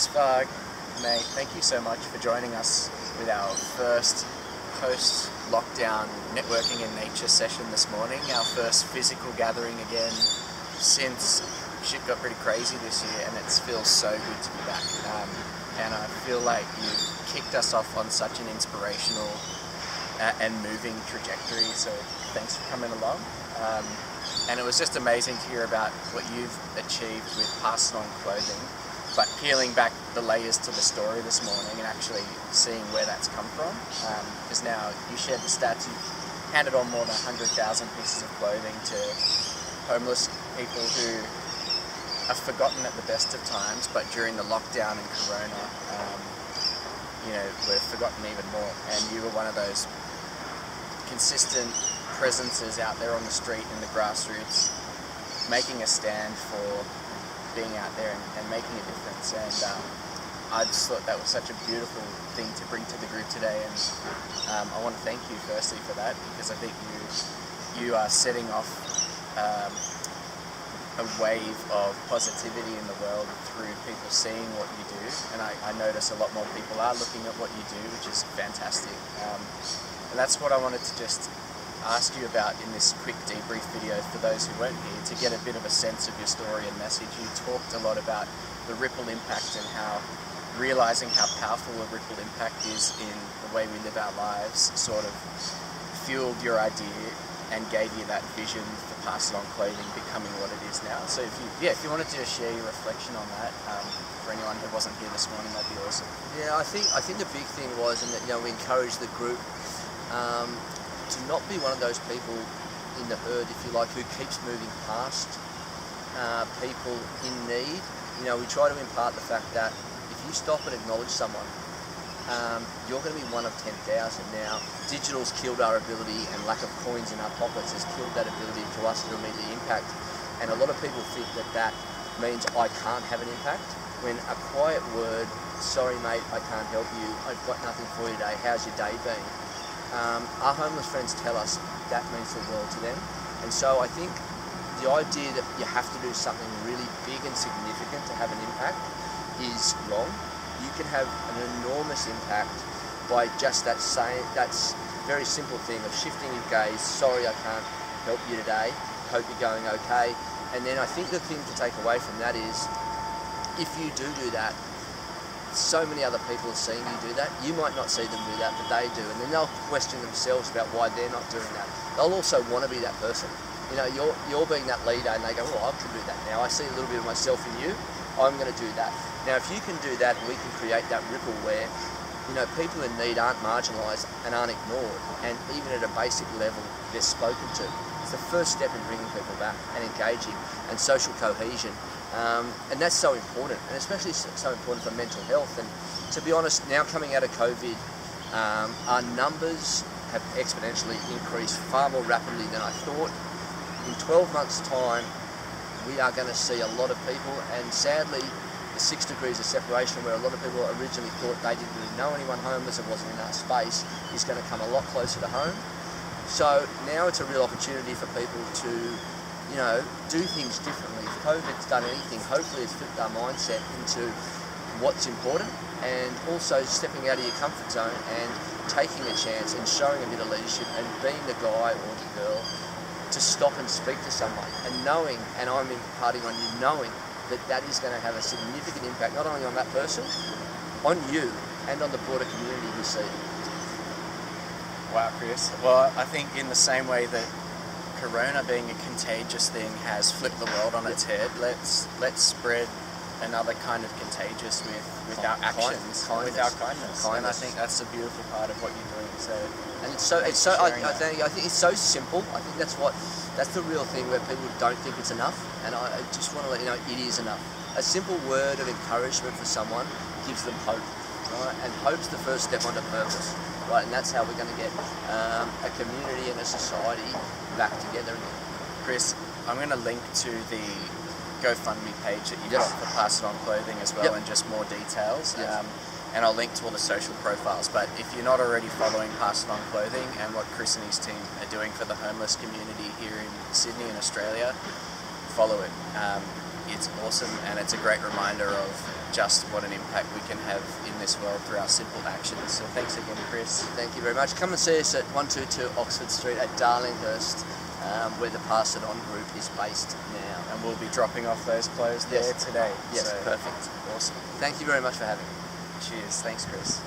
Chris Vagg, mate, thank you so much for joining us with our first post-lockdown networking and nature session this morning, our first physical gathering again since shit got pretty crazy this year, and it feels so good to be back. And I feel like you've kicked us off on such an inspirational and moving trajectory, so thanks for coming along. And it was just amazing to hear about what you've achieved with Pass It On clothing, but peeling back the layers to the story this morning and actually seeing where that's come from. Because now you shared the stats, you've handed on more than 100,000 pieces of clothing to homeless people who are forgotten at the best of times, but during the lockdown and Corona, were forgotten even more. And you were one of those consistent presences out there on the street in the grassroots, making a stand for being out there and making a difference. And I just thought that was such a beautiful thing to bring to the group today, and I want to thank you firstly for that, because I think you are setting off a wave of positivity in the world through people seeing what you do, and I notice a lot more people are looking at what you do, which is fantastic. And that's what I wanted to just ask you about in this quick debrief video for those who weren't here, to get a bit of a sense of your story and message. You talked a lot about the ripple impact and how realizing how powerful a ripple impact is in the way we live our lives sort of fueled your idea and gave you that vision for Pass It On clothing becoming what it is now. So if you wanted to share your reflection on that for anyone who wasn't here this morning, that'd be awesome. Yeah, I think the big thing was, and that we encouraged the group to not be one of those people in the herd, if you like, who keeps moving past people in need. We try to impart the fact that if you stop and acknowledge someone, you're going to be one of 10,000. Now, digital's killed our ability, and lack of coins in our pockets has killed that ability for us to immediately impact. And a lot of people think that means I can't have an impact, when a quiet word, sorry mate, I can't help you, I've got nothing for you today, how's your day been? Our homeless friends tell us that means the world to them. And so I think the idea that you have to do something really big and significant to have an impact is wrong. You can have an enormous impact by just that very simple thing of shifting your gaze, sorry I can't help you today, hope you're going okay. And then I think the thing to take away from that is, if you do that, so many other people are seeing you do that. You might not see them do that, but they do, and then they'll question themselves about why they're not doing that. They'll also want to be that person. You're being that leader, and they go, I can do that now. I see a little bit of myself in you. I'm going to do that. Now, if you can do that, we can create that ripple where people in need aren't marginalised and aren't ignored, and even at a basic level, they're spoken to. It's the first step in bringing people back and engaging, and social cohesion. And that's so important, and especially so important for mental health. And to be honest, now coming out of COVID, our numbers have exponentially increased far more rapidly than I thought. In 12 months' time, we are going to see a lot of people, and sadly, the 6 degrees of separation, where a lot of people originally thought they didn't really know anyone homeless, it wasn't in our space, is going to come a lot closer to home. So now it's a real opportunity for people to do things differently. If COVID's done anything, hopefully it's flipped our mindset into what's important, and also stepping out of your comfort zone and taking a chance and showing a bit of leadership and being the guy or the girl to stop and speak to someone, and knowing, and I'm imparting on you, knowing that is going to have a significant impact, not only on that person, on you, and on the broader community who see you. Wow, Chris. Well, I think in the same way that Corona being a contagious thing has flipped the world on its head, let's spread another kind of contagious with our actions, with our kindness. And I think that's the beautiful part of what you're doing. So, and I think it's so simple. I think that's the real thing, where people don't think it's enough. And I just want to let you know, it is enough. A simple word of encouragement for someone gives them hope, right? And hope's the first step onto purpose. Right, and that's how we're going to get a community and a society back together again. Chris, I'm going to link to the GoFundMe page that you've got for Pass It On clothing as well, and just more details. Yes. And I'll link to all the social profiles. But if you're not already following Pass It On clothing and what Chris and his team are doing for the homeless community here in Sydney and Australia, follow it. It's awesome, and it's a great reminder of just what an impact we can have in this world through our simple actions. So thanks again, Chris. Thank you very much. Come and see us at 122 Oxford Street at Darlinghurst, where the Pass It On group is based now. And we'll be dropping off those clothes there today. Yes, So, perfect. Awesome. Thank you very much for having me. Cheers. Thanks, Chris.